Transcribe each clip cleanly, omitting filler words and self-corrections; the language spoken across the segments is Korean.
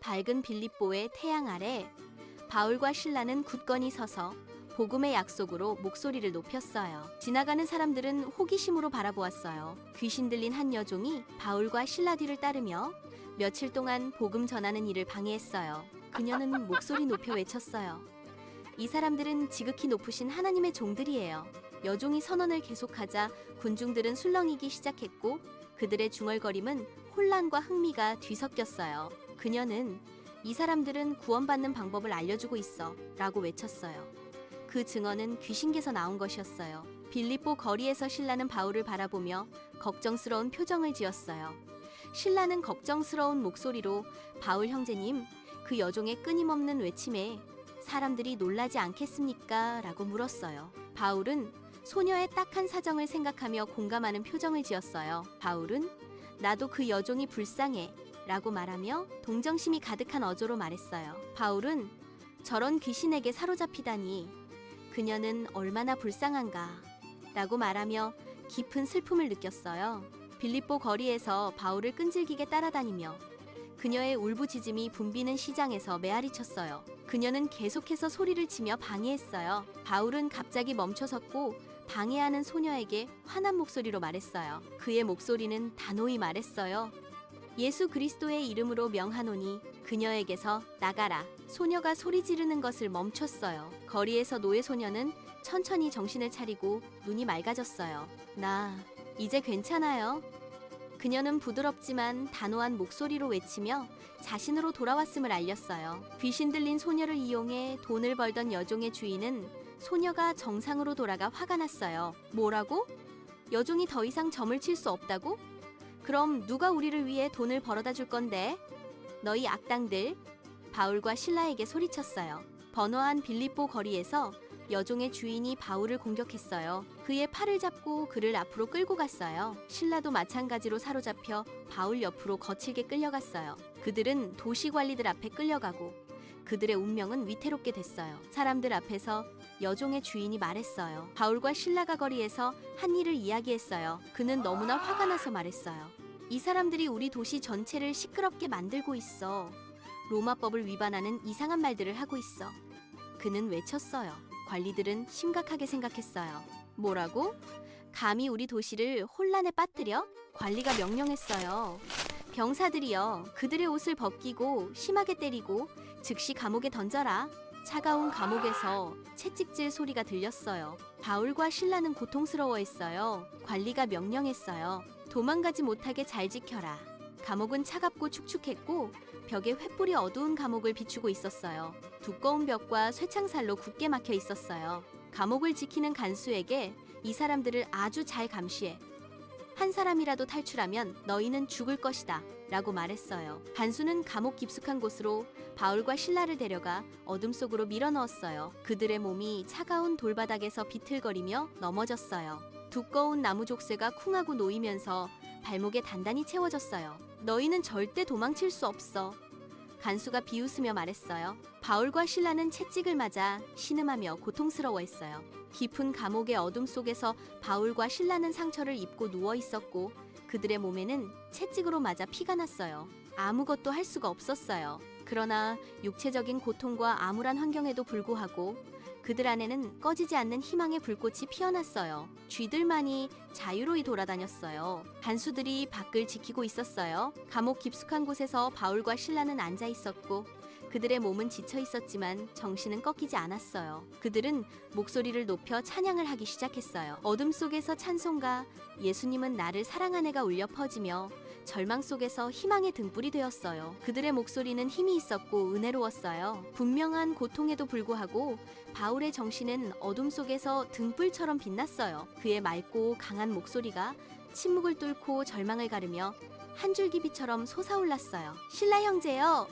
밝은 빌립보의 태양 아래 바울과 실라는 굳건히 서서 복음의 약속으로 목소리를 높였어요. 지나가는 사람들은 호기심으로 바라보았어요. 귀신 들린 한 여종이 바울과 실라 뒤를 따르며 며칠 동안 복음 전하는 일을 방해했어요. 그녀는 목소리 높여 외쳤어요. 이 사람들은 지극히 높으신 하나님의 종들이에요. 여종이 선언을 계속하자 군중들은 술렁이기 시작했고 그들의 중얼거림은 혼란과 흥미가 뒤섞였어요. 그녀는 이 사람들은 구원받는 방법을 알려주고 있어 라고 외쳤어요. 그 증언은 귀신께서 나온 것이었어요. 빌립보 거리에서 실라는 바울을 바라보며 걱정스러운 표정을 지었어요. 실라는 걱정스러운 목소리로 바울 형제님, 그 여종의 끊임없는 외침에 사람들이 놀라지 않겠습니까? 라고 물었어요. 바울은 소녀의 딱한 사정을 생각하며 공감하는 표정을 지었어요. 바울은 나도 그 여종이 불쌍해 라고 말하며 동정심이 가득한 어조로 말했어요. 바울은 저런 귀신에게 사로잡히다니 그녀는 얼마나 불쌍한가 라고 말하며 깊은 슬픔을 느꼈어요. 빌립보 거리에서 바울을 끈질기게 따라다니며 그녀의 울부짖음이 붐비는 시장에서 메아리 쳤어요. 그녀는 계속해서 소리를 치며 방해했어요. 바울은 갑자기 멈춰섰고 방해하는 소녀에게 화난 목소리로 말했어요. 그의 목소리는 단호히 말했어요. 예수 그리스도의 이름으로 명하노니 그녀에게서 나가라. 소녀가 소리 지르는 것을 멈췄어요. 거리에서 노예 소녀는 천천히 정신을 차리고 눈이 맑아졌어요. 나 이제 괜찮아요. 그녀는 부드럽지만 단호한 목소리로 외치며 자신으로 돌아왔음을 알렸어요. 귀신 들린 소녀를 이용해 돈을 벌던 여종의 주인은 소녀가 정상으로 돌아가 화가 났어요. 뭐라고? 여종이 더 이상 점을 칠 수 없다고? 그럼 누가 우리를 위해 돈을 벌어다 줄 건데? 너희 악당들! 바울과 실라에게 소리쳤어요. 번화한 빌립보 거리에서 여종의 주인이 바울을 공격했어요. 그의 팔을 잡고 그를 앞으로 끌고 갔어요. 실라도 마찬가지로 사로잡혀 바울 옆으로 거칠게 끌려갔어요. 그들은 도시 관리들 앞에 끌려가고 그들의 운명은 위태롭게 됐어요. 사람들 앞에서 여종의 주인이 말했어요. 바울과 실라가 거리에서 한 일을 이야기했어요. 그는 너무나 화가 나서 말했어요. 이 사람들이 우리 도시 전체를 시끄럽게 만들고 있어. 로마법을 위반하는 이상한 말들을 하고 있어. 그는 외쳤어요. 관리들은 심각하게 생각했어요. 뭐라고? 감히 우리 도시를 혼란에 빠뜨려? 관리가 명령했어요. 병사들이여, 그들의 옷을 벗기고 심하게 때리고 즉시 감옥에 던져라. 차가운 감옥에서 채찍질 소리가 들렸어요. 바울과 실라는 고통스러워했어요. 관리가 명령했어요. 도망가지 못하게 잘 지켜라. 감옥은 차갑고 축축했고 벽에 횃불이 어두운 감옥을 비추고 있었어요. 두꺼운 벽과 쇠창살로 굳게 막혀 있었어요. 감옥을 지키는 간수에게 이 사람들을 아주 잘 감시해. 한 사람이라도 탈출하면 너희는 죽을 것이다 라고 말했어요. 간수는 감옥 깊숙한 곳으로 바울과 실라를 데려가 어둠 속으로 밀어넣었어요. 그들의 몸이 차가운 돌바닥에서 비틀거리며 넘어졌어요. 두꺼운 나무 족쇄가 쿵하고 놓이면서 발목에 단단히 채워졌어요. 너희는 절대 도망칠 수 없어. 간수가 비웃으며 말했어요. 바울과 실라는 채찍을 맞아 신음하며 고통스러워했어요. 깊은 감옥의 어둠 속에서 바울과 실라는 상처를 입고 누워 있었고 그들의 몸에는 채찍으로 맞아 피가 났어요. 아무것도 할 수가 없었어요. 그러나 육체적인 고통과 암울한 환경에도 불구하고 그들 안에는 꺼지지 않는 희망의 불꽃이 피어났어요. 쥐들만이 자유로이 돌아다녔어요. 간수들이 밖을 지키고 있었어요. 감옥 깊숙한 곳에서 바울과 실라는 앉아 있었고 그들의 몸은 지쳐 있었지만 정신은 꺾이지 않았어요. 그들은 목소리를 높여 찬양을 하기 시작했어요. 어둠 속에서 찬송가 예수님은 나를 사랑하네가 울려 퍼지며 절망 속에서 희망의 등불이 되었어요. 그들의 목소리는 힘이 있었고 은혜로웠어요. 분명한 고통에도 불구하고 바울의 정신은 어둠 속에서 등불처럼 빛났어요. 그의 맑고 강한 목소리가 침묵을 뚫고 절망을 가르며 한 줄기 빛처럼 솟아올랐어요. 실라 형제여!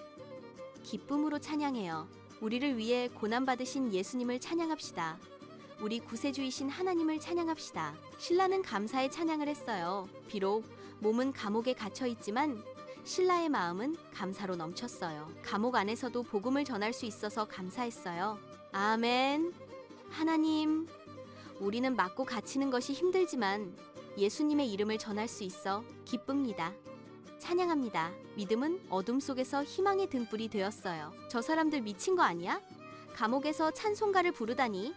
기쁨으로 찬양해요. 우리를 위해 고난받으신 예수님을 찬양합시다. 우리 구세주이신 하나님을 찬양합시다. 실라는 감사의 찬양을 했어요. 비록 몸은 감옥에 갇혀있지만 실라의 마음은 감사로 넘쳤어요. 감옥 안에서도 복음을 전할 수 있어서 감사했어요. 아멘. 하나님, 우리는 맞고 갇히는 것이 힘들지만 예수님의 이름을 전할 수 있어 기쁩니다. 찬양합니다. 믿음은 어둠 속에서 희망의 등불이 되었어요. 저 사람들 미친 거 아니야? 감옥에서 찬송가를 부르다니?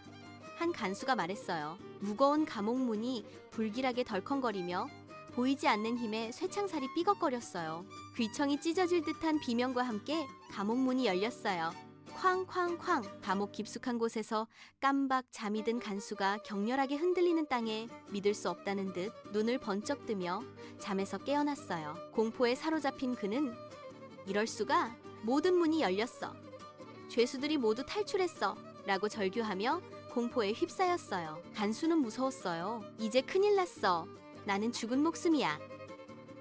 한 간수가 말했어요. 무거운 감옥 문이 불길하게 덜컹거리며 보이지 않는 힘에 쇠창살이 삐걱거렸어요. 귀청이 찢어질 듯한 비명과 함께 감옥 문이 열렸어요. 쾅쾅쾅. 감옥 깊숙한 곳에서 깜박 잠이 든 간수가 격렬하게 흔들리는 땅에 믿을 수 없다는 듯 눈을 번쩍 뜨며 잠에서 깨어났어요. 공포에 사로잡힌 그는 이럴 수가, 모든 문이 열렸어. 죄수들이 모두 탈출했어. 라고 절규하며 공포에 휩싸였어요. 간수는 무서웠어요. 이제 큰일 났어. 나는 죽은 목숨이야.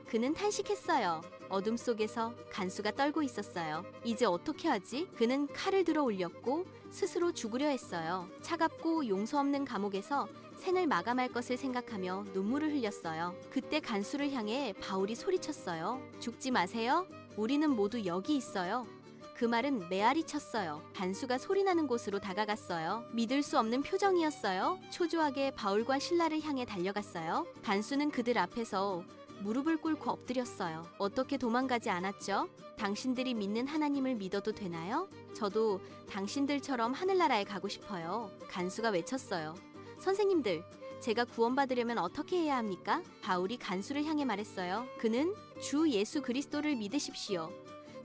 그는 탄식했어요. 어둠 속에서 간수가 떨고 있었어요. 이제 어떻게 하지? 그는 칼을 들어 올렸고 스스로 죽으려 했어요. 차갑고 용서 없는 감옥에서 생을 마감할 것을 생각하며 눈물을 흘렸어요. 그때 간수를 향해 바울이 소리쳤어요. 죽지 마세요. 우리는 모두 여기 있어요. 그 말은 메아리 쳤어요. 간수가 소리나는 곳으로 다가갔어요. 믿을 수 없는 표정이었어요. 초조하게 바울과 실라를 향해 달려갔어요. 간수는 그들 앞에서 무릎을 꿇고 엎드렸어요. 어떻게 도망가지 않았죠? 당신들이 믿는 하나님을 믿어도 되나요? 저도 당신들처럼 하늘나라에 가고 싶어요. 간수가 외쳤어요. 선생님들, 제가 구원받으려면 어떻게 해야 합니까? 바울이 간수를 향해 말했어요. 그는 주 예수 그리스도를 믿으십시오.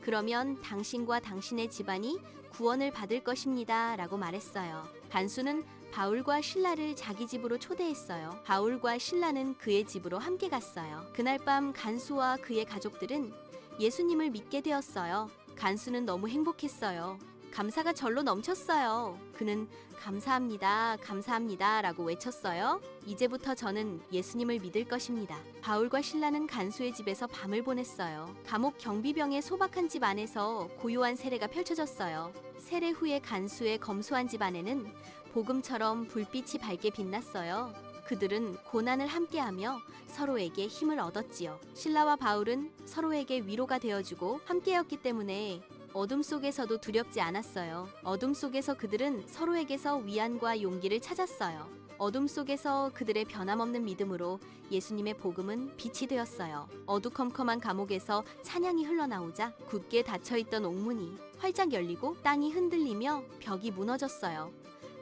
그러면 당신과 당신의 집안이 구원을 받을 것입니다. 라고 말했어요. 간수는 바울과 실라를 자기 집으로 초대했어요. 바울과 실라는 그의 집으로 함께 갔어요. 그날 밤 간수와 그의 가족들은 예수님을 믿게 되었어요. 간수는 너무 행복했어요. 감사가 절로 넘쳤어요. 그는 감사합니다, 감사합니다 라고 외쳤어요. 이제부터 저는 예수님을 믿을 것입니다. 바울과 실라는 간수의 집에서 밤을 보냈어요. 감옥 경비병의 소박한 집 안에서 고요한 세례가 펼쳐졌어요. 세례 후에 간수의 검소한 집 안에는 복음처럼 불빛이 밝게 빛났어요. 그들은 고난을 함께하며 서로에게 힘을 얻었지요. 실라와 바울은 서로에게 위로가 되어주고 함께였기 때문에 어둠 속에서도 두렵지 않았어요. 어둠 속에서 그들은 서로에게서 위안과 용기를 찾았어요. 어둠 속에서 그들의 변함없는 믿음으로 예수님의 복음은 빛이 되었어요. 어두컴컴한 감옥에서 찬양이 흘러나오자 굳게 닫혀있던 옥문이 활짝 열리고 땅이 흔들리며 벽이 무너졌어요.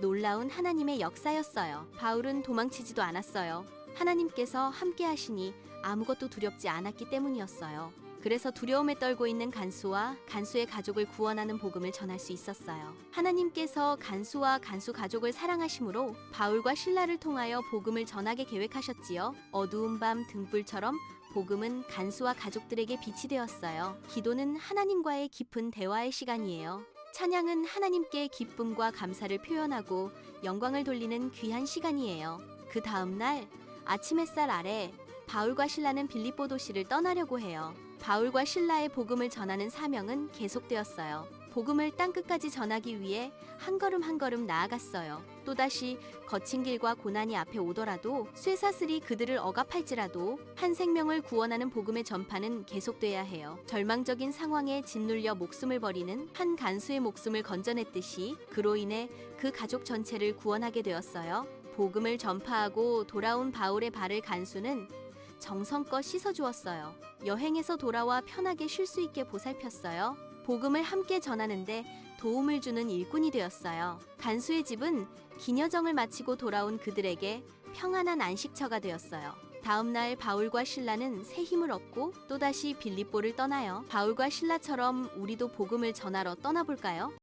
놀라운 하나님의 역사였어요. 바울은 도망치지도 않았어요. 하나님께서 함께 하시니 아무것도 두렵지 않았기 때문이었어요. 그래서 두려움에 떨고 있는 간수와 간수의 가족을 구원하는 복음을 전할 수 있었어요. 하나님께서 간수와 간수 가족을 사랑하심으로 바울과 실라를 통하여 복음을 전하게 계획하셨지요. 어두운 밤 등불처럼 복음은 간수와 가족들에게 빛이 되었어요. 기도는 하나님과의 깊은 대화의 시간이에요. 찬양은 하나님께 기쁨과 감사를 표현하고 영광을 돌리는 귀한 시간이에요. 그 다음 날 아침 햇살 아래 바울과 실라는 빌립보 도시를 떠나려고 해요. 바울과 실라의 복음을 전하는 사명은 계속되었어요. 복음을 땅끝까지 전하기 위해 한 걸음 한 걸음 나아갔어요. 또다시 거친 길과 고난이 앞에 오더라도 쇠사슬이 그들을 억압할지라도 한 생명을 구원하는 복음의 전파는 계속돼야 해요. 절망적인 상황에 짓눌려 목숨을 버리는 한 간수의 목숨을 건져냈듯이 그로 인해 그 가족 전체를 구원하게 되었어요. 복음을 전파하고 돌아온 바울의 발을 간수는 정성껏 씻어주었어요. 여행에서 돌아와 편하게 쉴 수 있게 보살폈어요. 복음을 함께 전하는데 도움을 주는 일꾼이 되었어요. 간수의 집은 기녀정을 마치고 돌아온 그들에게 평안한 안식처가 되었어요. 다음 날 바울과 실라는 새 힘을 얻고 또다시 빌립보를 떠나요. 바울과 실라처럼 우리도 복음을 전하러 떠나볼까요?